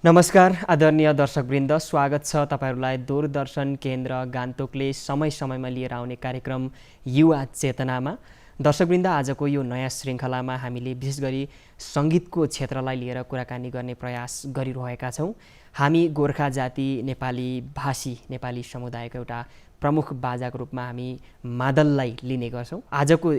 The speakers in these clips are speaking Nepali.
नमस्कार आदरणीय दर्शकवृन्द, स्वागत छ तपाईहरुलाई दूरदर्शन केन्द्र गान्तोकले समय समयमा लिएर आउने कार्यक्रम युवा चेतनामा। दर्शकवृन्द, आजको यो नयाँ श्रृङ्खलामा हामीले विशेष गरी संगीतको क्षेत्रलाई लिएर कुराकानी गर्ने प्रयास गरिरहेका छौँ। हामी गोर्खा जाति नेपाली भाषी नेपाली समुदायको एउटा प्रमुख बाजाको रूपमा हामी मादललाई लिने गर्छौँ। आजको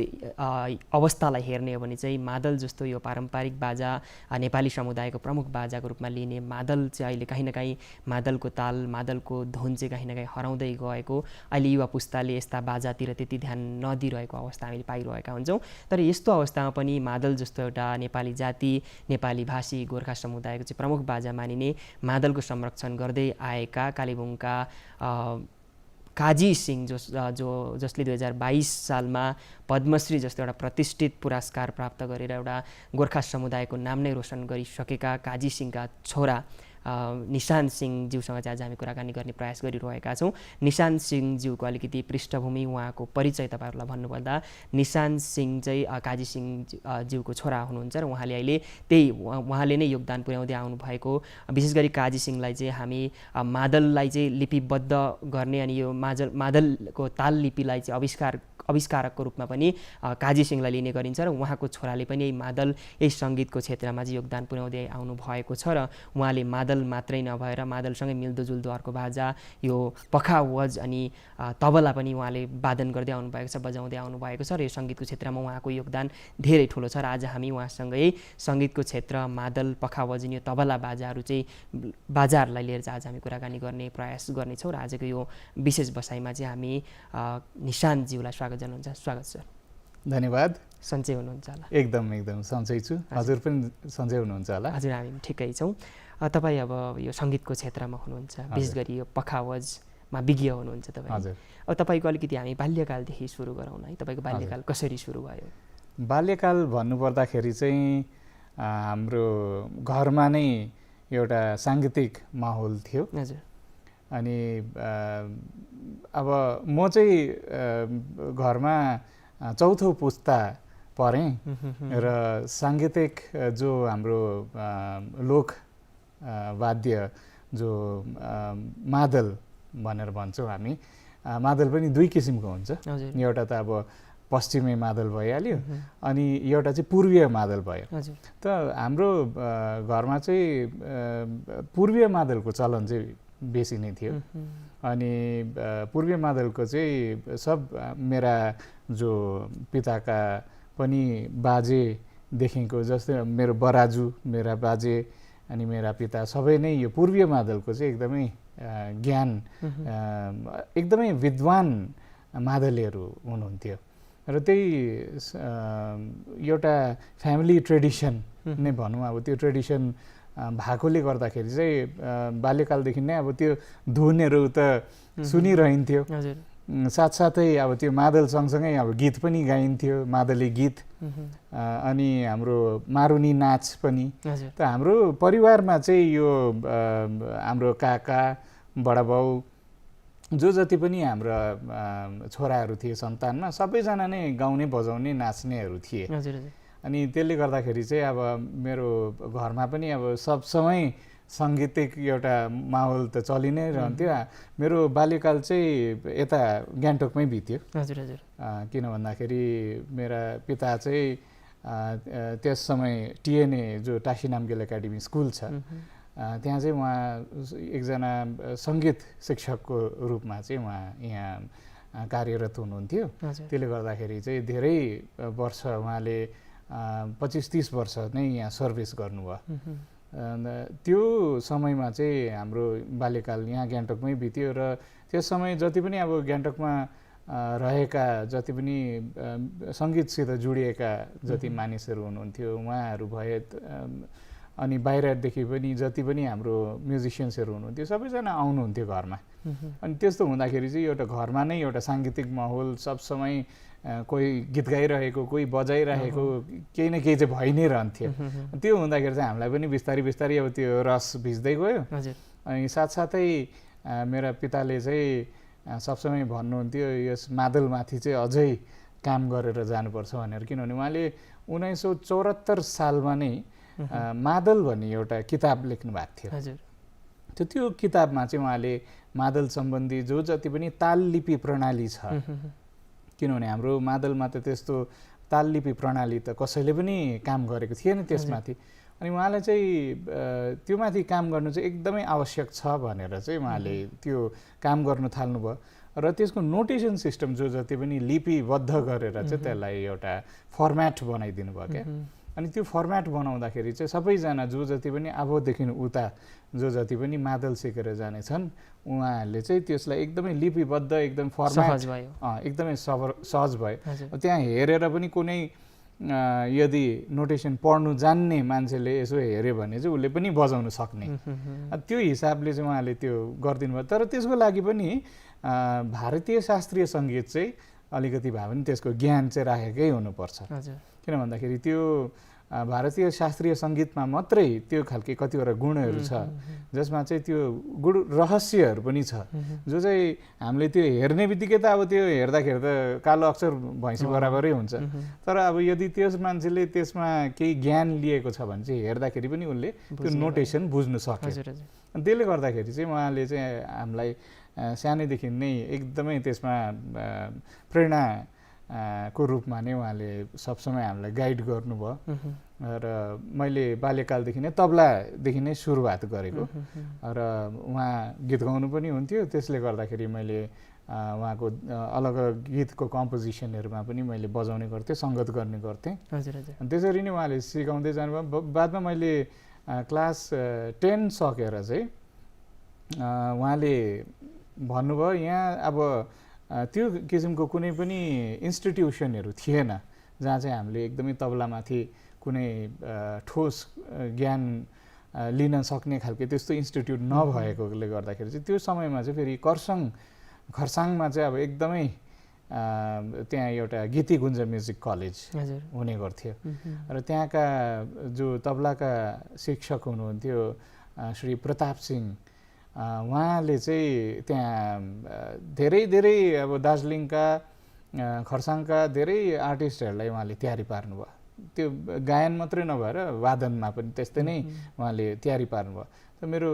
अवस्थालाई हेर्ने हो भने चाहिँ मादल जस्तो यो पारम्परिक बाजा नेपाली समुदायको प्रमुख बाजाको रूपमा लिने मादल चाहिँ अहिले कहीँ न कहीँ मादलको ताल मादलको धुन चाहिँ कहीँ न कहीँ हराउँदै गएको, अहिले युवा पुस्ताले यस्ता बाजातिर त्यति ध्यान नदिइरहेको अवस्था हामीले पाइरहेका हुन्छौँ। तर यस्तो अवस्थामा पनि मादल जस्तो एउटा नेपाली जाति नेपाली भाषी गोर्खा समुदायको चाहिँ प्रमुख बाजा मानिने मादलको संरक्षण गर्दै आएका कालेबुङका काजी सिंह जसले 2022 सालमा पद्मश्री जस्तो एउटा प्रतिष्ठित पुरस्कार प्राप्त गरेर एउटा गोर्खा समुदायको नाम नै रोशन गरिसकेका काजी सिंहका छोरा निशान सिंहज्यूसँग चाहिँ आज हामी कुराकानी गर्ने प्रयास गरिरहेका छौँ। निशान सिंहज्यूको अलिकति पृष्ठभूमि, उहाँको परिचय तपाईहरुलाई भन्नुपर्दा निशान सिंह चाहिँ काजी सिंहज्यूको छोरा हुनुहुन्छ र उहाँले नै योगदान पुर्याउँदै आउनुभएको। विशेष गरी काजी सिंहलाई चाहिँ हामी मादललाई चाहिँ लिपिबद्ध गर्ने अनि यो मादलको ताल लिपिलाई चाहिँ आविष्कारकको रूपमा पनि काजी सिंहलाई लिने गरिन्छ र उहाँको छोराले पनि मादल यही सङ्गीतको क्षेत्रमा चाहिँ योगदान पुर्याउँदै आउनु भएको छ र उहाँले मादल मात्रै नभएर मादलसँगै मिल्दोजुल्दो अर्को बाजा यो पखावज अनि तबला पनि उहाँले वादन गर्दै आउनुभएको छ, बजाउँदै आउनुभएको छ र यो सङ्गीतको क्षेत्रमा उहाँको योगदान धेरै ठुलो छ र आज हामी उहाँसँगै सङ्गीतको क्षेत्र मादल पखावज अनि यो तबला बाजाहरूलाई लिएर चाहिँ आज हामी कुराकानी गर्ने प्रयास गर्नेछौँ र आजको यो विशेष बसाइमा चाहिँ हामी निशानज्यूलाई स्वागत जनाउँछ। स्वागत सर। धन्यवाद। सन्चै हुनुहुन्छ होला? एकदम सन्चै छु। हजुर पनि सन्चै हुनुहुन्छ होला? हजुर, हामी ठिकै छौँ। तपाईँ अब यो सङ्गीतको क्षेत्रमा हुनुहुन्छ, विशेष गरी यो पखावजमा विज्ञ हुनुहुन्छ तपाईँ। हजुर। अब तपाईँको अलिकति हामी बाल्यकालदेखि सुरु गरौँ न है। तपाईँको बाल्यकाल कसरी सुरु भयो? बाल्यकाल भन्नुपर्दाखेरि चाहिँ हाम्रो घरमा नै एउटा साङ्गीतिक माहौल थियो। हजुर। अनि अब म चाहिँ घरमा चौथो पुस्ता परेँ र साङ्गीतिक जो हाम्रो लोक वाद्य जो मादल भनेर भन्छौँ हामी, मादल पनि दुई किसिमको हुन्छ। एउटा त अब पश्चिमे मादल भइहाल्यो अनि एउटा चाहिँ पूर्वीय मादल भयो। त हाम्रो घरमा चाहिँ पूर्वीय मादलको चलन चाहिँ बेसी नै थियो। अनि पूर्वीय मादलको चाहिँ सब मेरा जो पिताका पनि बाजेदेखिको, जस्तै मेरो बराजु, मेरा बाजे अनि मेरा पिता सबै नै यो पूर्वीय मादलको चाहिँ एकदमै ज्ञान एकदमै विद्वान मादलीहरू हुनुहुन्थ्यो र त्यही एउटा फ्यामिली ट्रेडिसन नै भनौँ। अब त्यो ट्रेडिसन भएकोले गर्दाखेरि चाहिँ बाल्यकालदेखि नै अब त्यो धुनहरू त सुनिरहन्थ्यो, साथसाथै अब त्यो मादल सँगसँगै अब गीत पनि गाइन्थ्यो, मादली गीत अनि हाम्रो मारुनी नाच पनि। त हाम्रो परिवारमा चाहिँ यो हाम्रो काका बडाबाउ जो जति पनि हाम्रा छोराहरू थिए सन्तानमा, सबैजना नै गाउने बजाउने नाच्नेहरू थिए। अनि त्यसले गर्दाखेरि चाहिँ अब मेरो घरमा पनि अब सब समय साङ्गीतिक एउटा माहौल त चलि नै रहन्थ्यो। मेरो बाल्यकाल चाहिँ यता गान्तोकमै बित्यो। हजुर हजुर। किन भन्दाखेरि मेरा पिता चाहिँ त्यस समय टिएनए जो टासी नामगेल एकाडेमी स्कुल छ, त्यहाँ चाहिँ उहाँ एकजना सङ्गीत शिक्षकको रूपमा चाहिँ उहाँ यहाँ कार्यरत हुनुहुन्थ्यो। त्यसले गर्दाखेरि चाहिँ धेरै वर्ष उहाँले 25-30 वर्ष नै यहाँ सर्भिस गर्नुभयो। त्यो समयमा चाहिँ हाम्रो बाल्यकाल यहाँ गान्तोकमै बित्यो र त्यस समय जति पनि अब गान्तोकमा रहेका जति पनि सङ्गीतसित जोडिएका जति मानिसहरू हुनुहुन्थ्यो उहाँहरू भए, अनि बाहिरदेखि पनि जति पनि हाम्रो म्युजिसियन्सहरू हुनुहुन्थ्यो सबैजना आउनुहुन्थ्यो घरमा। अनि त्यस्तो हुँदाखेरि चाहिँ एउटा घरमा नै एउटा साङ्गीतिक माहौल सब समय, कोही गीत गाइरहेको कोही बजाइरहेको केही न केही चाहिँ भइ नै रहन्थ्यो। त्यो हुँदाखेरि चाहिँ हामीलाई पनि बिस्तारै बिस्तारै अब त्यो रस भिज्दै गयो। अनि साथसाथै मेरा पिताले चाहिँ सबसमय भन्नुहुन्थ्यो यस मादलमाथि चाहिँ अझै काम गरेर जानुपर्छ भनेर। किनभने उहाँले 1974 सालमा नै मादल भन्ने एउटा किताब लेख्नु भएको थियो। हजुर। त्यो किताबमा चाहिँ उहाँले मादल सम्बन्धी जो जति पनि ताल लिपि प्रणाली छ, किनभने हाम्रो मादलमा त त्यस्तो ताल लिपि प्रणाली त कसैले पनि काम गरेको थिएन त्यसमाथि, अनि उहाँले चाहिँ त्यो माथि काम गर्नु चाहिँ एकदमै आवश्यक छ भनेर चाहिँ उहाँले त्यो काम गर्नु थाल्नुभयो र त्यसको नोटेसन सिस्टम जो जति पनि लिपिबद्ध गरेर चाहिँ त्यसलाई एउटा फर्म्याट बनाइदिनु भयो क्या। अनि त्यो फर्म्याट बनाउँदाखेरि चाहिँ सबैजना जो जति पनि अबदेखि उता जो जति पनि मादल सिकेर जानेछन् उहाँहरूले चाहिँ त्यसलाई एकदमै लिपिबद्ध एकदम फर्म्याट एकदमै सहज भयो। त्यहाँ हेरेर पनि कुनै यदि नोटेसन पढ्नु जान्ने मान्छेले यसो हेऱ्यो भने चाहिँ उसले पनि बजाउन सक्ने, त्यो हिसाबले चाहिँ उहाँले त्यो गरिदिनु भयो। तर त्यसको लागि पनि भारतीय शास्त्रीय सङ्गीत चाहिँ अलिकति भए पनि त्यसको ज्ञान चाहिँ राखेकै हुनुपर्छ। किन भन्दाखेरि त्यो भारतीय शास्त्रीय सङ्गीतमा मात्रै त्यो खालके कतिवटा गुणहरू छ जसमा चाहिँ त्यो गुण रहस्यहरू पनि छ, जो चाहिँ हामीले त्यो हेर्ने बित्तिकै त अब त्यो हेर्दाखेरि त कालो अक्षर भैँसी बराबरै हुन्छ, तर अब यदि त्यस मान्छेले त्यसमा केही ज्ञान लिएको छ भने चाहिँ हेर्दाखेरि पनि उसले त्यो नोटेसन बुझ्नु सक्छ। अनि त्यसले गर्दाखेरि चाहिँ उहाँले चाहिँ हामीलाई सानैदेखि नै एकदमै त्यसमा प्रेरणा को रूपमा नै उहाँले सबसमय हामीलाई गाइड गर्नुभयो र मैले बाल्यकालदेखि नै तबलादेखि नै सुरुवात गरेको र उहाँ गीत गाउनु पनि हुन्थ्यो, त्यसले गर्दाखेरि मैले उहाँको अलग अलग गीतको कम्पोजिसनहरूमा पनि मैले बजाउने गर्थेँ, सङ्गत गर्ने गर्थेँ। अनि त्यसरी नै उहाँले सिकाउँदै जानुभयो। बादमा मैले क्लास 10 सकेर चाहिँ उहाँले भन्नुभयो यहाँ अब त्यो किसिमको कुनै पनि इन्स्टिट्युसनहरू थिएन जहाँ चाहिँ हामीले एकदमै तबलामाथि कुनै ठोस ज्ञान लिन सक्ने खालको त्यस्तो इन्स्टिट्युट नभएकोले गर्दाखेरि चाहिँ त्यो समयमा चाहिँ फेरि खरसाङमा चाहिँ अब एकदमै त्यहाँ एउटा गीती गुन्ज म्युजिक कलेज हुने गर्थ्यो र त्यहाँका जो तबलाका शिक्षक हुनुहुन्थ्यो श्री प्रताप सिंह, उहाँले चाहिँ त्यहाँ धेरै अब दार्जिलिङका खरसाङका धेरै आर्टिस्टहरूलाई उहाँले तयारी पार्नुभयो। त्यो गायन मात्रै नभएर वादनमा पनि त्यस्तै नै उहाँले तयारी पार्नुभयो। त मेरो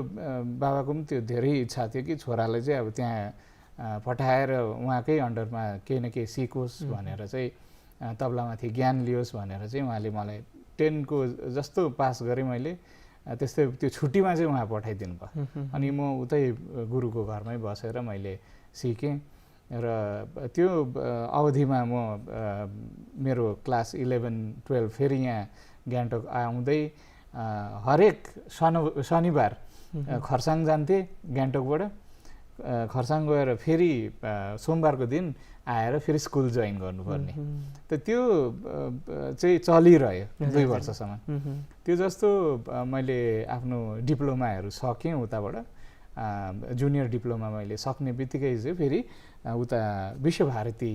बाबाको पनि त्यो धेरै इच्छा थियो कि छोरालाई चाहिँ अब त्यहाँ पठाएर उहाँकै अन्डरमा केही न केही सिकोस् भनेर चाहिँ तबलामाथि ज्ञान लियोस् भनेर चाहिँ उहाँले मलाई 10 को जस्तो पास गरेँ मैले, त्यस्तै त्यो छुट्टीमा चाहिँ उहाँ पठाइदिनु भयो। अनि म उतै गुरुको घरमै बसेर मैले सिकेँ र त्यो अवधिमा म मेरो क्लास 11-12 फेरि यहाँ गान्तोक आउँदै हरेक शनिबार खरसाङ जान्थेँ गान्तोकबाट, खरसाङ गएर फेरि सोमबारको दिन आएर फेरि स्कुल जोइन गर्नुपर्ने। त त्यो चाहिँ चलिरह्यो 2 वर्षसम्म। त्यो जस्तो मैले आफ्नो डिप्लोमाहरू सकेँ उताबाट, जुनियर डिप्लोमा मैले सक्ने बित्तिकै चाहिँ फेरि उता विश्वभारती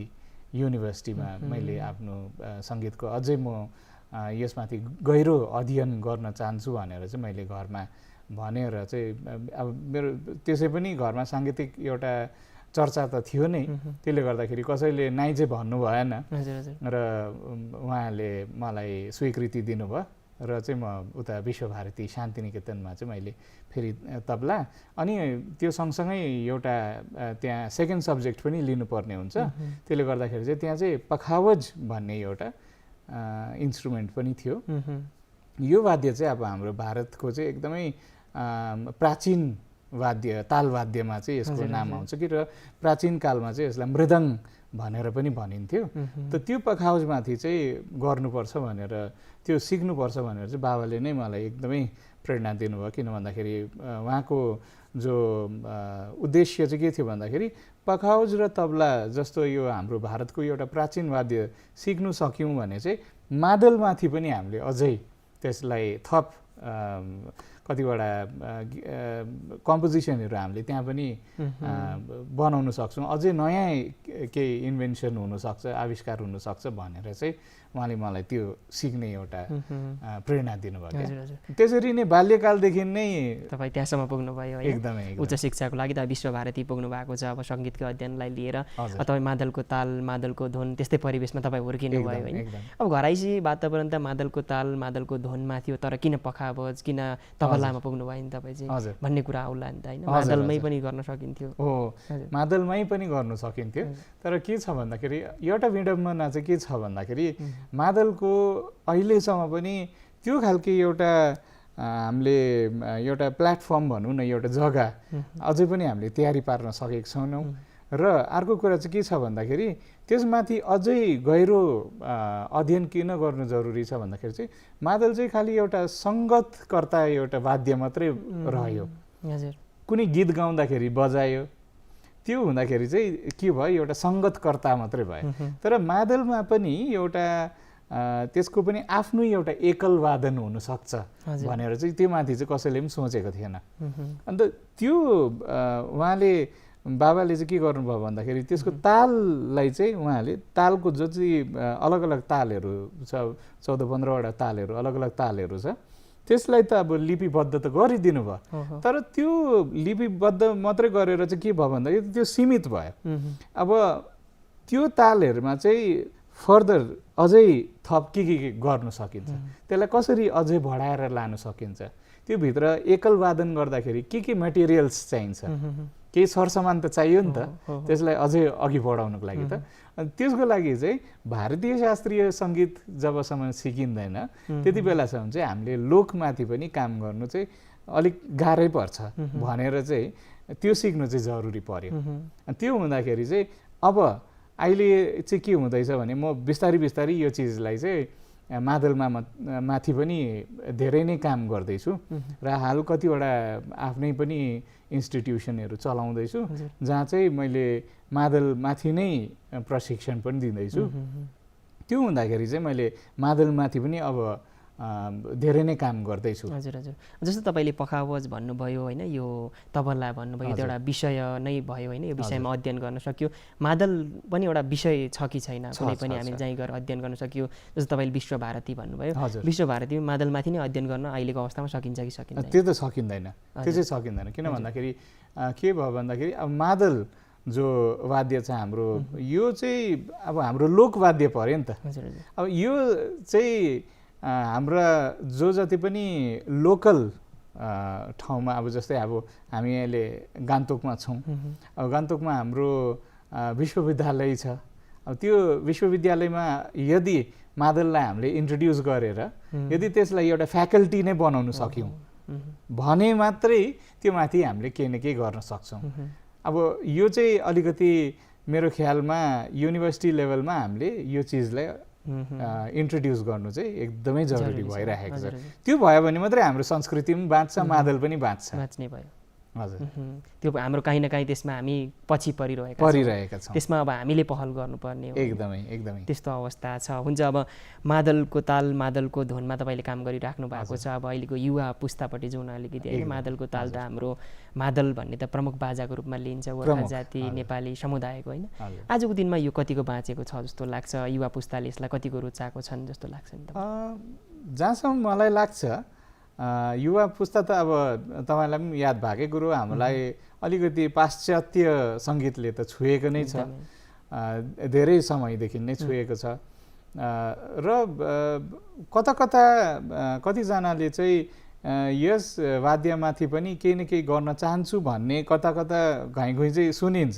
युनिभर्सिटीमा मैले आफ्नो सङ्गीतको अझै म यसमाथि गहिरो अध्ययन गर्न चाहन्छु भनेर चाहिँ मैले घरमा भनेर चाहिँ अब मेरो त्यसै पनि घरमा साङ्गीतिक एउटा चर्चा त थियो नै, त्यसले गर्दाखेरि कसैले नाइ चाहिँ भन्नु भएन र उहाँले मलाई स्वीकृति दिनुभयो र चाहिँ म उता विश्वभारती शान्तिनिकेतनमा चाहिँ मैले फेरि तबला, अनि त्यो सँगसँगै एउटा त्यहाँ सेकेन्ड सब्जेक्ट पनि लिनुपर्ने हुन्छ, त्यसले गर्दाखेरि चाहिँ त्यहाँ चाहिँ पखावज भन्ने एउटा इन्स्ट्रुमेन्ट पनि थियो। यो वाद्य चाहिँ अब हाम्रो भारतको चाहिँ एकदमै प्राचीन वाद्य, तालवाद्यमा चाहिँ यसको नाम आउँछ कि, र प्राचीन कालमा चाहिँ यसलाई मृदङ्ग भनेर पनि भनिन्थ्यो। त त्यो पखाउजमाथि चाहिँ गर्नुपर्छ भनेर, त्यो सिक्नुपर्छ भनेर चाहिँ बाबाले नै मलाई एकदमै प्रेरणा दिनुभयो। किन भन्दाखेरि उहाँको जो उद्देश्य चाहिँ के थियो भन्दाखेरि पखाउज र तबला जस्तो यो हाम्रो भारतको एउटा प्राचीन वाद्य सिक्नु सक्यौँ भने चाहिँ मादलमाथि पनि हामीले अझै त्यसलाई थप कतिवटा कम्पोजिसनहरू हामीले त्यहाँ पनि बनाउन सक्छौँ, अझै नयाँ केही इन्भेन्सन हुनसक्छ, आविष्कार हुनसक्छ भनेर चाहिँ उहाँले मलाई त्यो सिक्ने एउटा प्रेरणा दिनुभयो। त्यसरी नै बाल्यकालदेखि नै तपाईँ त्यहाँसम्म पुग्नुभयो होइन? एकदमै उच्च शिक्षाको लागि त विश्वभारती पुग्नु भएको छ। अब सङ्गीतको अध्ययनलाई लिएर तपाईँ मादलको ताल मादलको धुन त्यस्तै परिवेशमा तपाईँ हुर्किनु भयो होइन? अब घराइसी वातावरण त मादलको ताल मादलको धुनमा थियो, तर किन पखावज किन तबलामा पुग्नु भयो नि तपाईँ चाहिँ भन्ने कुरा आउला नि त होइन? मादलमै पनि गर्न सकिन्थ्यो। हो, मादलमै पनि गर्न सकिन्थ्यो, तर के छ भन्दाखेरि एउटा विडम्बना चाहिँ के छ भन्दाखेरि मादलको अहिलेसम्म पनि त्यो खालको एउटा हामीले एउटा प्लेटफर्म भनौँ न, एउटा जग्गा अझै पनि हामीले तयारी पार्न सकेको छैनौँ। र अर्को कुरा चाहिँ के छ भन्दाखेरि त्यसमाथि अझै गहिरो अध्ययन किन गर्नु जरुरी छ भन्दाखेरि चाहिँ मादल चाहिँ खालि एउटा सङ्गतकर्ता एउटा वाद्य मात्रै रह्यो। कुनै गीत गाउँदाखेरि बजायो, त्यो हुँदाखेरि चाहिँ के भयो, एउटा सङ्गतकर्ता मात्रै भयो। तर मादलमा पनि एउटा त्यसको पनि आफ्नो एउटा एकल वादन हुनसक्छ भनेर चाहिँ त्यो माथि चाहिँ कसैले पनि सोचेको थिएन। अन्त त्यो उहाँले बाबाले चाहिँ के गर्नुभयो भन्दाखेरि त्यसको ताललाई चाहिँ उहाँले तालको जो चाहिँ अलग अलग तालहरू छ, 14-15वटा तालहरू अलग अलग तालहरू छ, त्यसलाई त अब लिपिबद्ध त गरिदिनु भयो, तर त्यो लिपिबद्ध मात्रै गरेर चाहिँ के भयो भन्दाखेरि त्यो सीमित भयो। अब त्यो तालहरूमा चाहिँ फर्दर अझै थप के गर्न सकिन्छ, त्यसलाई कसरी अझै बढाएर लान सकिन्छ, त्यो भित्र एकल वादन गर्दाखेरि के मेटेरियल्स चाहिन्छ, केही सरसामान त चाहियो नि त त्यसलाई अझै अघि बढाउनको लागि त। त्यसको लागि चाहिँ भारतीय शास्त्रीय सङ्गीत जबसम्म सिकिँदैन त्यति बेलासम्म चाहिँ हामीले लोकमाथि पनि काम गर्नु चाहिँ अलिक गाह्रै पर्छ भनेर चाहिँ त्यो सिक्नु चाहिँ जरुरी पर्यो। त्यो हुँदाखेरि चाहिँ अब अहिले चाहिँ के हुँदैछ भने म बिस्तारै बिस्तारै यो चिजलाई चाहिँ मादलमा माथि पनि धेरै नै काम गर्दैछु र हाल कतिवटा आफ्नै पनि इन्स्टिट्युसनहरू चलाउँदैछु जहाँ चाहिँ मैले मादलमाथि नै प्रशिक्षण पनि दिँदैछु। त्यो हुँदाखेरि चाहिँ मैले मादलमाथि पनि अब धेरै नै काम गर्दैछु। हजुर हजुर, जस्तो तपाईँले पखावज भन्नुभयो होइन, यो तबला भन्नुभयो, त्यो एउटा विषय नै भयो होइन, यो विषयमा अध्ययन गर्न सक्यो। मादल पनि एउटा विषय छ कि छैन, कुनै पनि हामी जहीँ गएर अध्ययन गर्न सक्यो? जस्तो तपाईँले विश्वभारती भन्नुभयो, विश्वभारती मादलमाथि नै अध्ययन गर्न अहिलेको अवस्थामा सकिन्छ कि सकिन्छ? त्यो त सकिँदैन, त्यो चाहिँ सकिँदैन। किन भन्दाखेरि के भयो भन्दाखेरि अब मादल जो वाद्य छ हाम्रो, यो चाहिँ अब हाम्रो लोकवाद्य पर्यो नि त। अब यो चाहिँ हाम्रा जो जति पनि लोकल ठाउँमा, अब जस्तै अब हामी अहिले गान्तोकमा छौँ, अब गान्तोकमा हाम्रो विश्वविद्यालय छ। अब त्यो विश्वविद्यालयमा यदि मादललाई हामीले इन्ट्रोड्युस गरेर यदि त्यसलाई एउटा फ्याकल्टी नै बनाउन सक्यौँ भने मात्रै त्यो माथि हामीले केही न केही गर्न सक्छौँ। अब यो चाहिँ अलिकति मेरो ख्यालमा युनिभर्सिटी लेभलमा हामीले यो चिजलाई इन्ट्रोड्युस गर्नु चाहिँ एकदमै जरुरी भइरहेको छ। त्यो भयो भने मात्रै हाम्रो संस्कृति पनि बाँच्छ, मादल पनि बाँच्ने भयो। हजुर, त्यो हाम्रो काहीँ न काहीँ त्यसमा हामी पछि परिरहेका छौँ, त्यसमा अब हामीले पहल गर्नुपर्ने हो। एकदमै एकदमै त्यस्तो अवस्था छ। हुन्छ, अब मादलको ताल मादलको धुनमा तपाईँले काम गरिराख्नु भएको छ। अब अहिलेको युवा पुस्तापट्टि जाउन अलिकति होइन, मादलको ताल त हाम्रो मादल भन्ने त प्रमुख बाजाको रूपमा लिन्छ गोर्खा जाति नेपाली समुदायको होइन। आजको दिनमा यो कतिको बाँचेको छ जस्तो लाग्छ? युवा पुस्ताले यसलाई कतिको रुचाएको छन् जस्तो लाग्छ नि? जहाँसम्म मलाई लाग्छ युवा पुस्ता त अब तपाईँलाई पनि याद भएकै कुरो, हामीलाई अलिकति पाश्चात्य सङ्गीतले त छुएको नै छ, धेरै समयदेखि नै छुएको छ। र कता कता कतिजनाले चाहिँ यस वाद्यमाथि पनि केही न केही गर्न चाहन्छु भन्ने कता कता घैँ चाहिँ सुनिन्छ।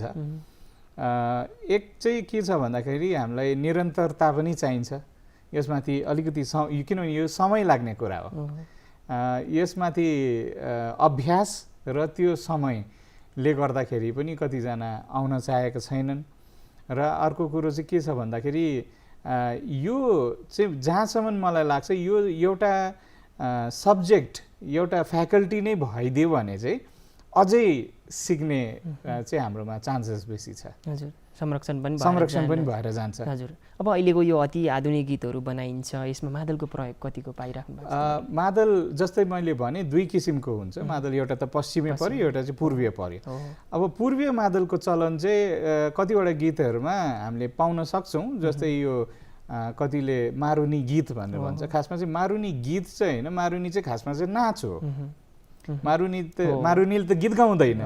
एक चाहिँ के छ भन्दाखेरि हामीलाई निरन्तरता पनि चाहिन्छ यसमाथि अलिकति, किनभने यो समय लाग्ने कुरा हो। यसमाथि अभ्यास र त्यो समयले गर्दाखेरि पनि कतिजना आउन चाहेका छैनन्। र अर्को कुरो चाहिँ के छ भन्दाखेरि यो चाहिँ जहाँसम्म मलाई लाग्छ यो एउटा सब्जेक्ट एउटा फ्याकल्टी नै भइदियो भने चाहिँ अझै सिक्ने चाहिँ हाम्रोमा चान्सेस बेसी छ। हजुर, संरक्षण पनि भएर जान्छ। हजुर, अब अहिलेको यो अति आधुनिक गीतहरू बनाइन्छ, यसमा मादलको प्रयोग कतिको पाइराख्नु भएको छ? मादल जस्तै मैले भने दुई किसिमको हुन्छ मादल, एउटा त पश्चिमे पर्यो, एउटा चाहिँ पूर्वीय पर्यो। अब पूर्वीय मादलको चलन चाहिँ कतिवटा गीतहरूमा हामीले पाउन सक्छौँ, जस्तै यो कतिले मारुनी गीत भनेर भन्छ। खासमा चाहिँ मारुनी गीत चाहिँ होइन, मारुनी चाहिँ खासमा चाहिँ नाच हो। मारुनीले त गीत गाउँदैन,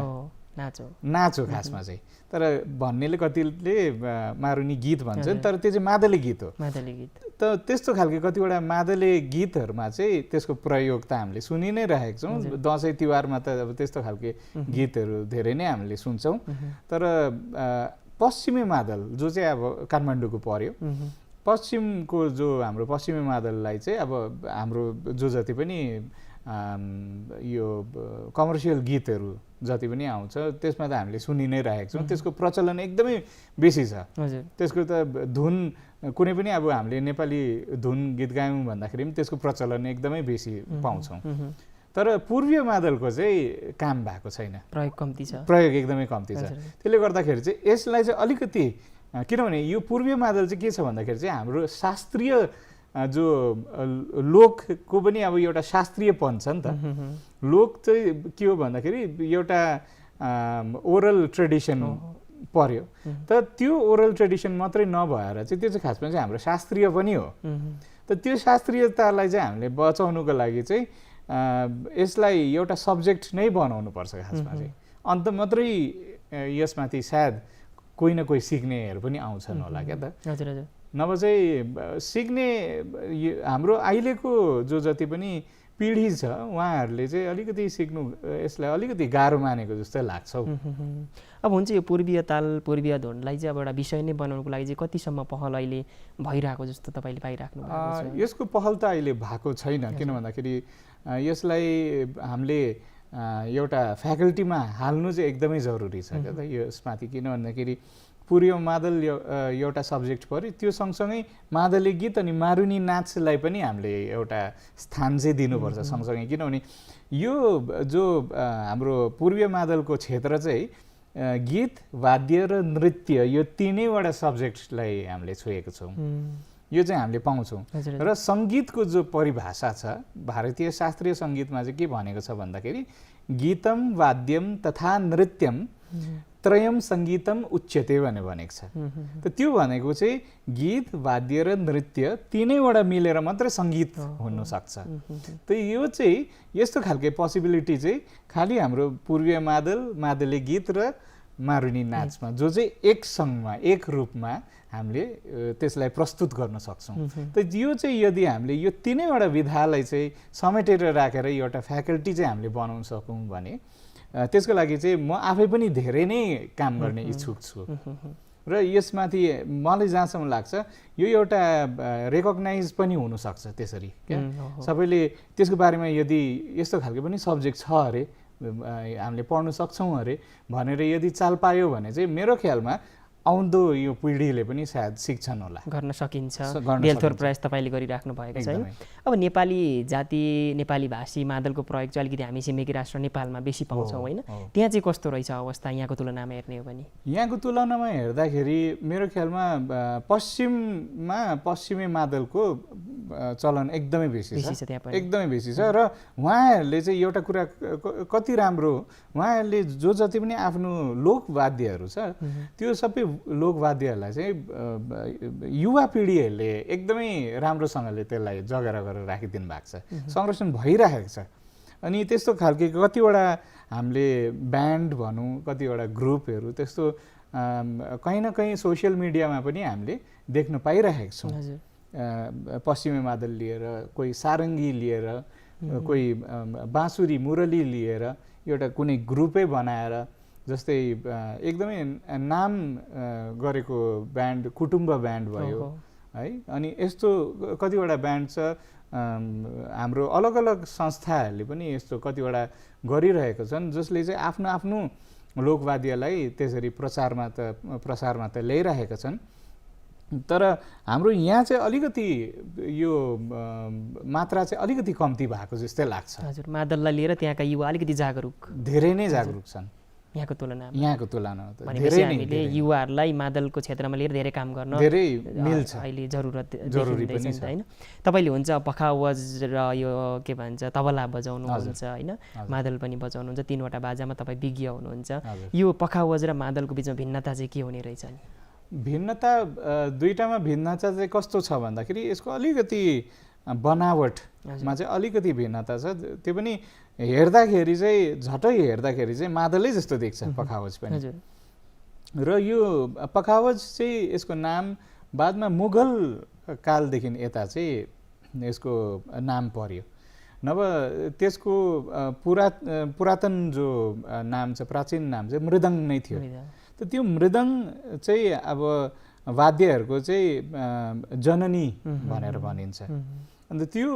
नाच हो खासमा चाहिँ। तर भन्नेले कतिले मारुनी गीत भन्छन्, तर त्यो चाहिँ मादले गीत हो। त त्यस्तो खालको कतिवटा मादले गीतहरूमा चाहिँ त्यसको प्रयोग त हामीले सुनि नै राखेको छौँ। दसैँ तिहारमा त अब त्यस्तो खालके गीतहरू धेरै नै हामीले सुन्छौँ। तर पश्चिमी मादल जो चाहिँ अब काठमाडौँको पर्यो, पश्चिमको जो हाम्रो पश्चिमी मादललाई चाहिँ अब हाम्रो जो जति पनि यो कमर्सियल गीतहरू जति पनि आउँछ त्यसमा त हामीले सुनि नै राखेको छौँ। त्यसको प्रचलन एकदमै बेसी छ। त्यसको त धुन कुनै पनि अब हामीले नेपाली धुन गीत गायौँ भन्दाखेरि पनि त्यसको प्रचलन एकदमै बेसी पाउँछौँ। तर पूर्वीय मादलको चाहिँ काम भएको छैन, प्रयोग एकदमै कम्ती छ। त्यसले गर्दाखेरि चाहिँ यसलाई चाहिँ अलिकति, किनभने यो पूर्वीय मादल चाहिँ के छ भन्दाखेरि चाहिँ हाम्रो शास्त्रीय जो लोकको पनि अब एउटा शास्त्रीयपन छ नि त। लोक चाहिँ के हो भन्दाखेरि एउटा ओरल ट्रेडिसन पर्यो, तर त्यो ओरल ट्रेडिसन मात्रै नभएर चाहिँ त्यो चाहिँ खासमा चाहिँ हाम्रो शास्त्रीय पनि हो। त त्यो शास्त्रीयतालाई चाहिँ हामीले बचाउनुको लागि चाहिँ यसलाई एउटा सब्जेक्ट नै बनाउनु पर्छ खासमा चाहिँ। अन्त मात्रै यसमाथि सायद कोही न कोही सिक्नेहरू पनि आउँछन् होला क्या त। नभए चाहिँ सिक्ने हाम्रो अहिलेको जो जति पनि पिँढी छ उहाँहरूले चाहिँ अलिकति सिक्नु यसलाई अलिकति गाह्रो मानेको जस्तै लाग्छ। अब हुन्छ यो पूर्वीय ताल पूर्वीय धुनलाई चाहिँ अब एउटा विषय नै बनाउनुको लागि चाहिँ कतिसम्म पहल अहिले भइरहेको जस्तो तपाईँले पाइराख्नु भएको छ? यसको पहल त अहिले भएको छैन, किन भन्दाखेरि यसलाई हामीले एउटा फ्याकल्टीमा हाल्नु चाहिँ एकदमै जरुरी छ क्या त यसमाथि। किन भन्दाखेरि पूर्वीय मादल एउटा सब्जेक्ट पर्यो, त्यो सँगसँगै मादले गीत अनि मारुनी नाचलाई पनि हामीले एउटा स्थान चाहिँ दिनुपर्छ सँगसँगै। किनभने यो जो हाम्रो पूर्वीय मादलको क्षेत्र चाहिँ गीत, वाद्य र नृत्य यो तीनैवटा सब्जेक्टलाई हामीले छोएको छौँ। यो चाहिँ हामीले पाउँछौँ। र सङ्गीतको जो परिभाषा छ भारतीय शास्त्रीय सङ्गीतमा चाहिँ के भनेको छ भन्दाखेरि गीतम वाद्यम तथा नृत्यम त्रयम सङ्गीतम उच्यते भनेको छ। त त्यो भनेको चाहिँ गीत, वाद्य र नृत्य तीनैवटा मिलेर मात्रै सङ्गीत हुनसक्छ। त यो चाहिँ यस्तो खालके पोसिबिलिटी चाहिँ खालि हाम्रो पूर्वीय मादल, मादले गीत र मारुनी नाचमा जो चाहिँ एक सङ्गमा एक रूपमा हामीले त्यसलाई प्रस्तुत गर्न सक्छौँ। त यो चाहिँ यदि हामीले यो तीनैवटा विधालाई चाहिँ समेटेर राखेर एउटा फ्याकल्टी चाहिँ हामीले बनाउन सकौँ भने त्यसको लागि चाहिँ म आफै पनि धेरै नै काम गर्ने इच्छुक छु। र यसमाथि मलाई जहाँसम्म लाग्छ यो एउटा रेकग्नाइज पनि हुनसक्छ त्यसरी क्या। सबैले त्यसको बारेमा यदि यस्तो खालको पनि सब्जेक्ट छ अरे, हामीले पढ्न सक्छौँ अरे भनेर यदि चाल पायो भने चाहिँ मेरो ख्यालमा आउँदो यो पिँढीले पनि सायद सिक्छन् होला, गर्न सकिन्छ। बेलथोर प्रयास तपाईँले गरिराख्नु भएको छ है। अब नेपाली जाति, नेपाली भाषी मादलको प्रयोग चाहिँ अलिकति हामी छिमेकी राष्ट्र नेपालमा बेसी पाउँछौँ होइन? त्यहाँ चाहिँ कस्तो रहेछ अवस्था यहाँको तुलनामा हेर्ने हो भने? यहाँको तुलनामा हेर्दाखेरि मेरो ख्यालमा पश्चिममा पश्चिमी मादलको चलन एकदमै बेसी छ, एकदमै बेसी छ। र उहाँहरूले चाहिँ एउटा कुरा कति राम्रो हो, उहाँहरूले जो जति पनि आफ्नो लोकवाद्यहरू छ त्यो सबै लोकवाद्यहरूलाई चाहिँ युवा पिँढीहरूले एकदमै राम्रोसँगले त्यसलाई जगेरा गरेर राखिदिनु भएको छ, संरक्षण भइरहेको छ। अनि त्यस्तो खालके कतिवटा हामीले ब्यान्ड भनौँ, कतिवटा ग्रुपहरू त्यस्तो कहीँ न कहीँ सोसियल मिडियामा पनि हामीले देख्न पाइरहेको छौँ। पश्चिमी मादल लिएर, कोही सारङ्गी लिएर, कोही बाँसुरी मुरली लिएर एउटा कुनै ग्रुपै बनाएर, जस्तै एकदमै नाम गरेको ब्यान्ड कुटुम्ब ब्यान्ड भयो है। अनि यस्तो कतिवटा ब्यान्ड छ, हाम्रो अलग अलग संस्थाहरूले पनि यस्तो कतिवटा गरिरहेको छन् जसले चाहिँ आफ्नो आफ्नो लोकवाद्यलाई त्यसरी प्रसारमा त ल्याइरहेका छन्। तर हाम्रो यहाँ चाहिँ अलिकति यो मात्रा चाहिँ अलिकति कम्ती भएको जस्तै लाग्छ। हजुर, मादललाई लिएर त्यहाँका युवा अलिकति जागरुक, धेरै नै जागरुक छन्। यहाँको तुलनामा त भनेपछि धेरै नै हामीले युवाहरूलाई मादलको क्षेत्रमा लिएर धेरै काम गर्न धेरै मिल्छ अहिले जरुरत जरुरी देखिँदैछ पनि नि त होइन। तपाईँले हुन्छ पखावज र यो के भन्छ तबला बजाउनुहुन्छ होइन, मादल पनि बजाउनुहुन्छ, 3वटा बाजामा तपाईँ विज्ञ हुनुहुन्छ। यो पखावज र मादलको बिचमा भिन्नता चाहिँ के हुने रहेछ नि? भिन्नता दुईटामा भिन्नता चाहिँ कस्तो छ भन्दाखेरि यसको अलिकति बनावटमा चाहिँ अलिकति भिन्नता छ। त्यो पनि हेर्दाखेरि चाहिँ झट्टै हेर्दाखेरि चाहिँ मादलै जस्तो देख्छ पखावज पनि। र यो पखावज चाहिँ यसको नाम बादमा मुगल कालदेखि यता चाहिँ यसको नाम पर्यो, नभए त्यसको पुरातन जो नाम छ, प्राचीन नाम चाहिँ मृदङ्ग नै थियो। त त्यो मृदङ्ग चाहिँ अब वाद्यहरूको चाहिँ जननी भनेर भनिन्छ। अन्त त्यो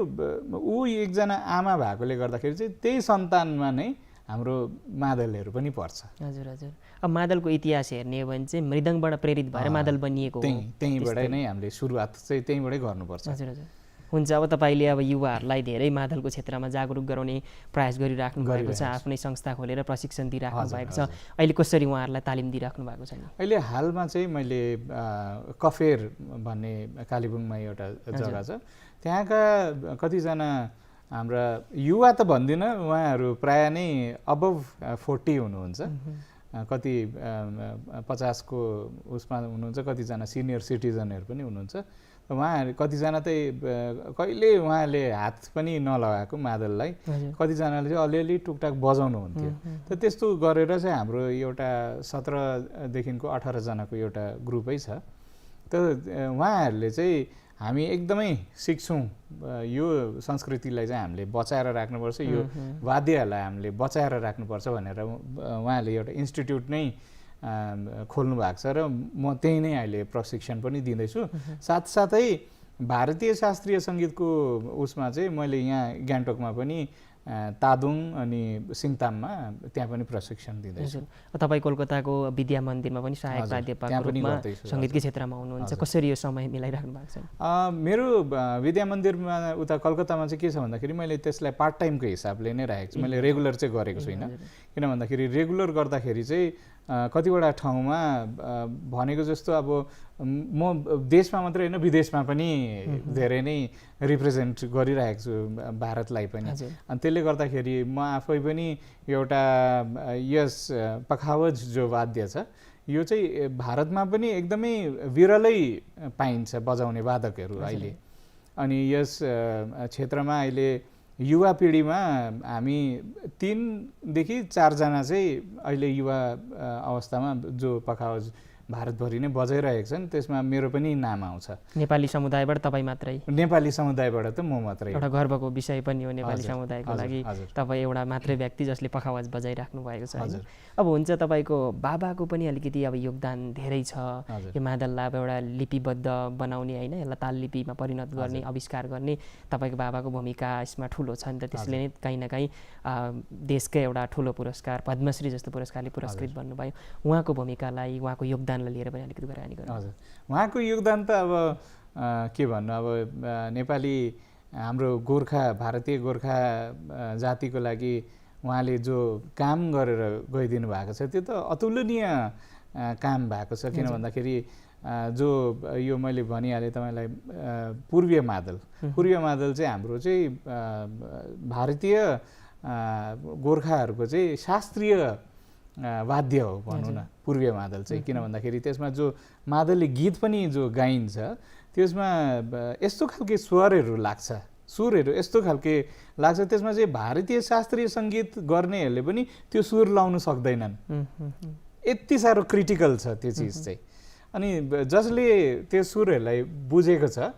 ऊ एकजना आमा भएकोले गर्दाखेरि चाहिँ त्यही सन्तानमा नै हाम्रो मादलहरू पनि पर्छ। हजुर हजुर। अब मादलको इतिहास हेर्ने हो भने चाहिँ मृदङ्गबाट प्रेरित भएर मादल बनिएको हो। त्यहीँबाटै नै हामीले सुरुवात चाहिँ त्यहीँबाटै गर्नुपर्छ। हजुर हजुर। हुन्छ, अब तपाईँले अब युवाहरूलाई धेरै मादलको क्षेत्रमा जागरुक गराउने प्रयास गरिराख्नु भएको छ, आफ्नै संस्था खोलेर प्रशिक्षण दिइराख्नु भएको छ। अहिले कसरी उहाँहरूलाई तालिम दिइराख्नु भएको छ नि? अहिले हालमा चाहिँ मैले कफेर भन्ने कालेबुङमा एउटा जग्गा छ, त्यहाँका कतिजना हाम्रा युवा त भन्दिनँ, उहाँहरू प्रायः नै अबभ 40 हुनुहुन्छ, कति 50 को उसमा हुनुहुन्छ, कतिजना सिनियर सिटिजनहरू पनि हुनुहुन्छ। उहाँहरू कतिजना चाहिँ कहिले उहाँले हात पनि नलगाएको मादललाई, कतिजनाले चाहिँ अलिअलि टुकटाक बजाउनुहुन्थ्यो। त त्यस्तो गरेर चाहिँ हाम्रो एउटा 17 देखिको 18 जनाको एउटा ग्रुपै छ। त उहाँहरूले चाहिँ हामी एकदमै सिक्छौँ, यो संस्कृतिलाई चाहिँ हामीले बचाएर राख्नुपर्छ, यो वाद्यहरूलाई हामीले बचाएर राख्नुपर्छ भनेर उहाँले एउटा इन्स्टिट्युट नै खोल्नु भएको छ र म त्यही नै अहिले प्रशिक्षण पनि दिँदैछु। साथसाथै भारतीय शास्त्रीय सङ्गीतको उसमा चाहिँ मैले यहाँ गान्तोकमा पनि तादुङ अनि सिङताममा त्यहाँ पनि प्रशिक्षण दिँदैछु। तपाईँ कोलकाताको विद्या मन्दिरमा पनि सहायक प्राध्यापकको रूपमा सङ्गीतकै क्षेत्रमा हुनुहुन्छ, कसरी यो समय मिलाइराख्नु भएको छ? मेरो विद्या मन्दिरमा उता कलकत्तामा चाहिँ के छ भन्दाखेरि मैले त्यसलाई पार्ट टाइमको हिसाबले नै राखेको छु, मैले रेगुलर चाहिँ गरेको छुइनँ। किन भन्दाखेरि रेगुलर गर्दाखेरि चाहिँ कतिवटा ठाउँमा भनेको जस्तो अब म देशमा मात्रै होइन विदेशमा पनि धेरै नै रिप्रेजेन्ट गरिरहेको छु भारतलाई पनि। अनि त्यसले गर्दाखेरि म आफै पनि एउटा यस पखावज जो वाद्य छ यो चाहिँ भारतमा पनि एकदमै विरलै पाइन्छ बजाउने वादकहरू अहिले। अनि यस क्षेत्रमा अहिले युवा पिँढीमा हामी 3 देखि 4 जना चाहिँ अहिले युवा अवस्थामा जो पखावज भारतभरि नै बजाइरहेको छन्, त्यसमा मेरो पनि नाम आउँछ। नेपाली समुदायबाट तपाईँ मात्रै? नेपाली समुदायबाट त म मात्रै। एउटा गर्वको विषय पनि हो नेपाली समुदायको लागि, तपाईँ एउटा मात्रै व्यक्ति जसले पखावज बजाइराख्नु भएको छ। अब हुन्छ, तपाईँको बाबाको पनि अलिकति अब योगदान धेरै छ यो मादललाई अब एउटा लिपिबद्ध बनाउने होइन, यसलाई ताल लिपिमा परिणत गर्ने, आविष्कार गर्ने। तपाईँको बाबाको भूमिका यसमा ठुलो छ नि त, त्यसले नै कहीँ न कहीँ देशकै एउटा ठुलो पुरस्कार पद्मश्री जस्तो पुरस्कारले पुरस्कृत भन्नुभयो। उहाँको भूमिकालाई, उहाँको योगदानलाई लिएर पनि अलिकति कुराकानी गर्नु। हजुर, उहाँको योगदान त अब के भन्नु, अब नेपाली हाम्रो गोर्खा भारतीय गोर्खा जातिको लागि उहाँले जो काम गरेर गइदिनु भएको छ त्यो त अतुलनीय काम भएको छ। किन भन्दाखेरि जो यो मैले भनिहालेँ तपाईँलाई, पूर्वीय मादल चाहिँ हाम्रो चाहिँ भारतीय गोर्खाहरूको चाहिँ शास्त्रीय वाद्य हो भनौँ न पूर्वीय मादल चाहिँ। किन भन्दाखेरि त्यसमा जो मादली गीत पनि जो गाइन्छ त्यसमा यस्तो खालके स्वरहरू लाग्छ, सुरहरू यस्तो खालके लाग्छ, त्यसमा चाहिँ भारतीय शास्त्रीय सङ्गीत गर्नेहरूले पनि त्यो सुर लाउनु सक्दैनन्, यति साह्रो क्रिटिकल छ त्यो चिज चाहिँ। अनि जसले त्यो सुरहरूलाई बुझेको छ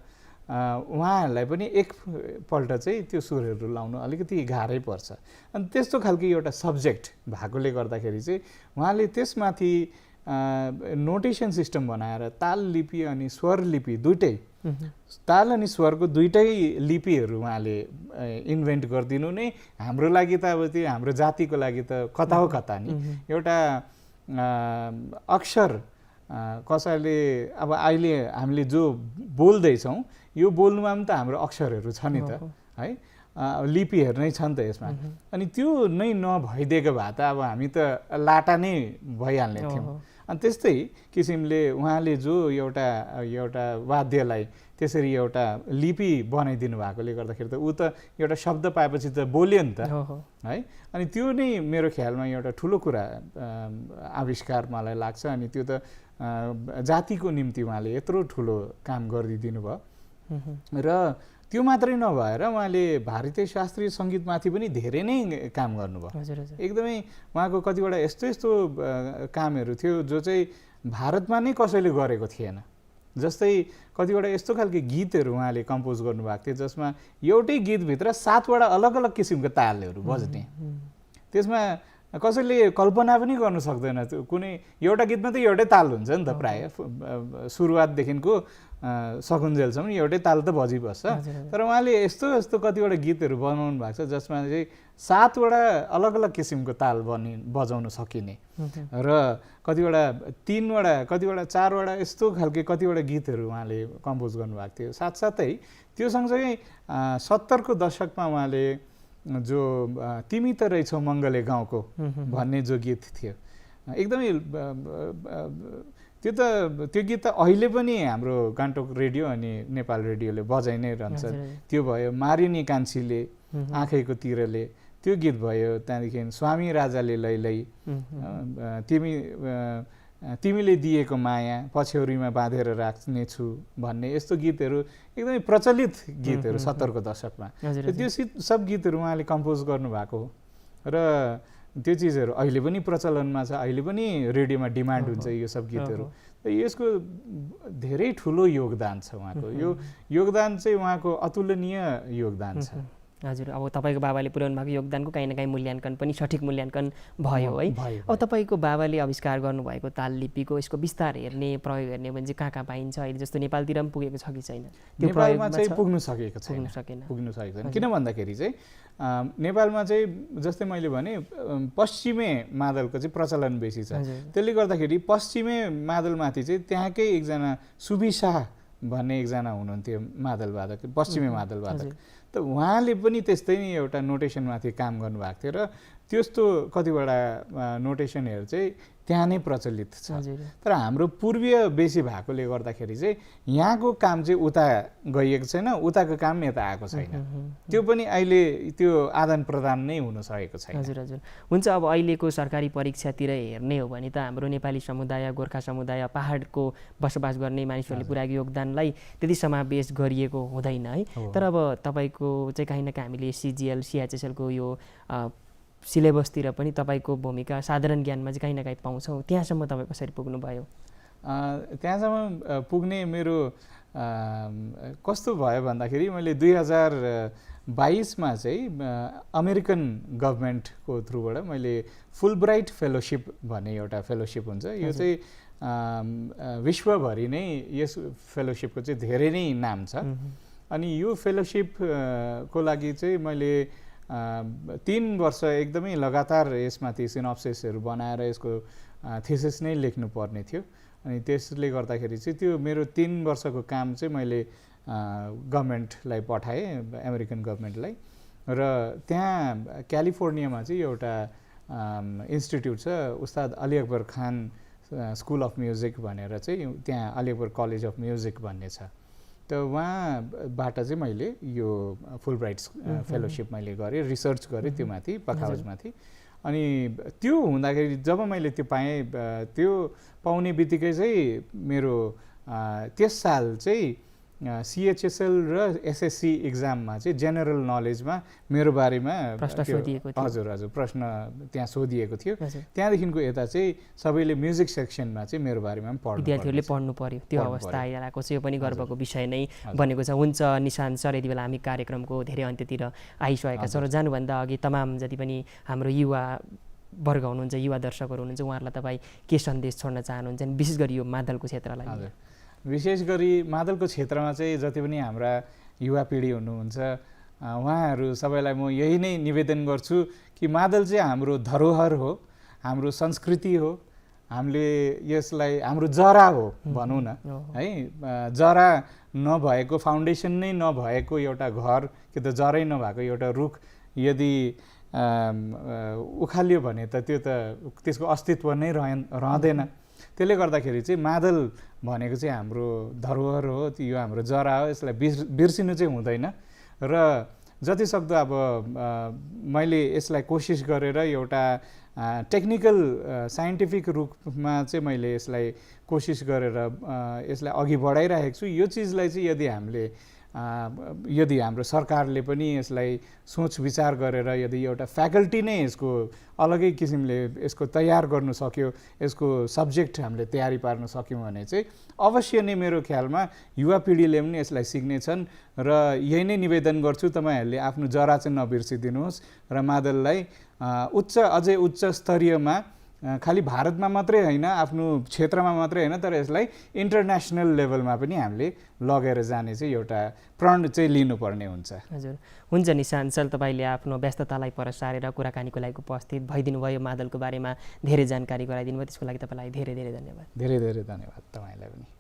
उहाँहरूलाई पनि एकपल्ट चाहिँ त्यो सुरहरू लाउनु अलिकति गाह्रै पर्छ। अनि त्यस्तो खालको एउटा सब्जेक्ट भएकोले गर्दाखेरि चाहिँ उहाँले त्यसमाथि नोटेसन सिस्टम बनाएर ताल लिपि अनि स्वर लिपि दुइटै, ताल अनि स्वरको दुइटै लिपिहरू उहाँले इन्भेन्ट गरिदिनु नै हाम्रो लागि त अब त्यो हाम्रो जातिको लागि त कता हो कता नि। एउटा अक्षर कसैले अब अहिले हामीले जो बोल्दैछौँ यो बोल्नुमा पनि त हाम्रो अक्षरहरू छ नि त है। लिपिहरू नै छन् त यसमा। अनि त्यो नै नभइदिएको भए त अब हामी त लाटा नै भइहाल्ने थियौँ। अनि त्यस्तै किसिमले उहाँले जो एउटा वाद्यलाई त्यसरी एउटा लिपि बनाइदिनु भएकोले गर्दाखेरि त ऊ त एउटा शब्द पाएपछि त बोल्यो नि त है। अनि त्यो नै मेरो ख्यालमा एउटा ठुलो कुरा आविष्कार मलाई लाग्छ। अनि त्यो त जातिको निम्ति उहाँले यत्रो ठुलो काम गरिदिनु भयो। र त्यो मात्रै नभएर उहाँले भारतीय शास्त्रीय सङ्गीतमाथि पनि धेरै नै काम गर्नुभयो। एकदमै उहाँको कतिवटा यस्तो कामहरू थियो जो चाहिँ भारतमा नै कसैले गरेको थिएन। जस्तै कतिवटा यस्तो खालको गीतहरू उहाँले कम्पोज गर्नुभएको थियो जसमा एउटै गीतभित्र 7वटा अलग अलग किसिमको तालहरू बज्ने। त्यसमा कसैले कल्पना पनि गर्नु सक्दैन। त्यो कुनै एउटा गीतमा त एउटै ताल हुन्छ नि त प्रायः, सुरुवातदेखिको सकुन्जेलसम्म एउटै ताल त बजिबस्छ। तर उहाँले यस्तो कतिवटा गीतहरू बनाउनु भएको छ जसमा चाहिँ 7वटा अलग अलग किसिमको ताल बजाउन सकिने र कतिवटा 3वटा कतिवटा 4वटा यस्तो खालके कतिवटा गीतहरू उहाँले कम्पोज गर्नुभएको थियो। साथसाथै त्यो सँगसँगै 70को दशकमा उहाँले जो तिमी त रहेछौ मङ्गले गाउँको भन्ने जो गीत थियो, एकदमै त्यो गीत त अहिले पनि हाम्रो गान्तोक रेडियो अनि नेपाल रेडियोले बजाइ नै रहन्छ। त्यो भयो मारिनी कान्छीले आँखैको तिरले, त्यो गीत भयो। त्यहाँदेखि स्वामी राजाले लैलै, तिमीले दिएको माया पछ्यौरीमा बाँधेर राख्नेछु भन्ने यस्तो गीतहरू एकदमै प्रचलित गीतहरू 70को दशकमा। त्यो सब गीतहरू उहाँले कम्पोज गर्नुभएको हो र त्यो चिजहरू अहिले पनि प्रचलनमा छ, अहिले पनि रेडियोमा डिमान्ड हुन्छ यो सब गीतहरू। यसको धेरै ठुलो योगदान छ उहाँको। यो योगदान चाहिँ उहाँको अतुलनीय योगदान छ। हजुर, अब तपाईँको बाबाले पुर्याउनु भएको योगदानको काहीँ न काहीँ मूल्याङ्कन पनि सठिक मूल्याङ्कन भयो है। अब तपाईँको बाबाले आविष्कार गर्नुभएको ताल लिपिको यसको विस्तार हेर्ने प्रयोग हेर्ने भने चाहिँ कहाँ पाइन्छ अहिले? जस्तो नेपालतिर पनि पुगेको छ कि छैन? त्यो नेपालमा चाहिँ पुग्नु सकेको छैन। किन भन्दाखेरि चाहिँ नेपालमा चाहिँ जस्तै मैले भने पश्चिमे मादलको चाहिँ प्रचलन बेसी छ। त्यसले गर्दाखेरि पश्चिमे मादलमाथि चाहिँ त्यहाँकै एकजना सुबी शाह भन्ने एकजना हुनुहुन्थ्यो मादल वादक, पश्चिमे मादल वादक। त उहाँले पनि त्यस्तै नै एउटा नोटेसनमाथि काम गर्नुभएको थियो र त्यस्तो कतिवटा नोटेसनहरू चाहिँ त्यहाँ नै प्रचलित छ। तर हाम्रो पूर्वीय बेसी भएकोले गर्दाखेरि चाहिँ यहाँको काम चाहिँ उता गइएको छैन, उताको काम यता आएको छैन। त्यो पनि अहिले त्यो आदान प्रदान नै हुन सकेको छैन। हजुर। हुन्छ, अब अहिलेको सरकारी परीक्षातिर हेर्ने हो भने त हाम्रो नेपाली समुदाय, गोर्खा समुदाय, पहाडको बसोबास गर्ने मानिसहरूले पुर्याएको योगदानलाई त्यति समावेश गरिएको हुँदैन है। तर अब तपाईँको चाहिँ काहीँ न काहीँ हामीले सिजिएल सिएचएसएलको यो सिलेबसतिर पनि तपाईँको भूमिका साधारण ज्ञानमा चाहिँ काहीँ न काहीँ पाउँछौँ। त्यहाँसम्म तपाईँ कसरी पुग्नुभयो? त्यहाँसम्म पुग्ने मेरो कस्तो भयो भन्दाखेरि मैले 2022मा चाहिँ अमेरिकन गभर्मेन्टको थ्रुबाट मैले फुलब्राइट फेलोसिप भन्ने एउटा फेलोसिप हुन्छ। यो चाहिँ विश्वभरि नै यस फेलोसिपको चाहिँ धेरै नै नाम छ। अनि यो फेलोसिपको लागि चाहिँ मैले 3 वर्ष एकदमै लगातार यसमाथि सिनप्सिसहरू बनाएर यसको थेसिस नै लेख्नु पर्ने थियो। अनि त्यसले गर्दाखेरि चाहिँ त्यो मेरो 3 वर्षको काम चाहिँ मैले गभर्मेन्टलाई पठाएँ, अमेरिकन गभर्मेन्टलाई। र त्यहाँ क्यालिफोर्नियामा चाहिँ एउटा इन्स्टिट्युट छ, उस्ताद Ali Akbar Khan school of music भनेर चाहिँ त्यहाँ Ali Akbar college of music भन्ने छ। त उहाँबाट चाहिँ मैले यो फुलब्राइट फेलोसिप मैले गरेँ, रिसर्च गरेँ त्यो माथि, पखाउजमाथि। अनि त्यो हुँदाखेरि जब मैले त्यो पाएँ, त्यो पाउने बित्तिकै चाहिँ मेरो त्यस साल चाहिँ सिएचएसएल र एसएससी इक्जाममा चाहिँ जेनरल नलेजमा मेरो बारेमा प्रश्न त्यहाँ सोधिएको थियो। त्यहाँदेखिको यता चाहिँ सबैले म्युजिक सेक्सनमा चाहिँ मेरो बारेमा पनि विद्यार्थीहरूले पढ्नु पर्यो। त्यो अवस्था आइरहेको छ, यो पनि गर्वको विषय नै बनेको छ। हुन्छ निशान्त सर, यति बेला हामी कार्यक्रमको धेरै अन्त्यतिर आइसकेका छौँ र जानुभन्दा अघि तमाम जति पनि हाम्रो युवा वर्ग हुनुहुन्छ, युवा दर्शकहरू हुनुहुन्छ, उहाँहरूलाई तपाईँ के सन्देश छोड्न चाहनुहुन्छ विशेष गरी यो मादलको क्षेत्रलाई? विशेष गरी मादलको क्षेत्रमा चाहिँ जति पनि हाम्रा युवा पिँढी हुनुहुन्छ उहाँहरू सबैलाई म यही नै निवेदन गर्छु कि मादल चाहिँ हाम्रो धरोहर हो, हाम्रो संस्कृति हो हामीले यसलाई हाम्रो जरा हो भनौँ न है। जरा नभएको फाउन्डेसन नै नभएको एउटा घर कि त जरै नभएको एउटा रुख यदि उखालियो भने त त्यो त त्यसको अस्तित्व नै रहँदैन। त्यसले गर्दाखेरि चाहिँ मादल भनेको चाहिँ हाम्रो धरोहर हो, यो हाम्रो जरा हो, यसलाई बिर्सिनु चाहिँ हुँदैन। र जतिसक्दो अब मैले यसलाई कोसिस गरेर एउटा टेक्निकल साइन्टिफिक रूपमा चाहिँ मैले यसलाई कोसिस गरेर यसलाई अघि बढाइरहेको छु। यो चिजलाई चाहिँ यदि हाम्रो सरकारले पनि यसलाई सोच विचार गरेर यदि एउटा फ्याकल्टी नै यसको अलगै किसिमले यसको तयार गर्नु सक्यो, यसको सब्जेक्ट हामीले तयारी पार्न सक्यौँ भने चाहिँ अवश्य नै मेरो ख्यालमा युवा पिँढीले पनि यसलाई सिक्नेछन्। र यही नै निवेदन गर्छु, तपाईँहरूले आफ्नो जरा चाहिँ नबिर्सिदिनुहोस् र मादललाई अझै उच्च स्तरीयमा खालि भारतमा मात्रै होइन, आफ्नो क्षेत्रमा मात्रै होइन, तर यसलाई इन्टरनेसनल लेभलमा पनि हामीले लगेर जाने चाहिँ एउटा प्रण चाहिँ लिनुपर्ने हुन्छ। हजुर, हुन्छ निशाञ्चल, तपाईँले आफ्नो व्यस्ततालाई पर सारेर कुराकानीको लागि उपस्थित भइदिनु भयो, मादलको बारेमा धेरै जानकारी गराइदिनु भयो, त्यसको लागि तपाईँलाई धेरै धेरै धन्यवाद। धेरै धेरै धन्यवाद तपाईँलाई पनि।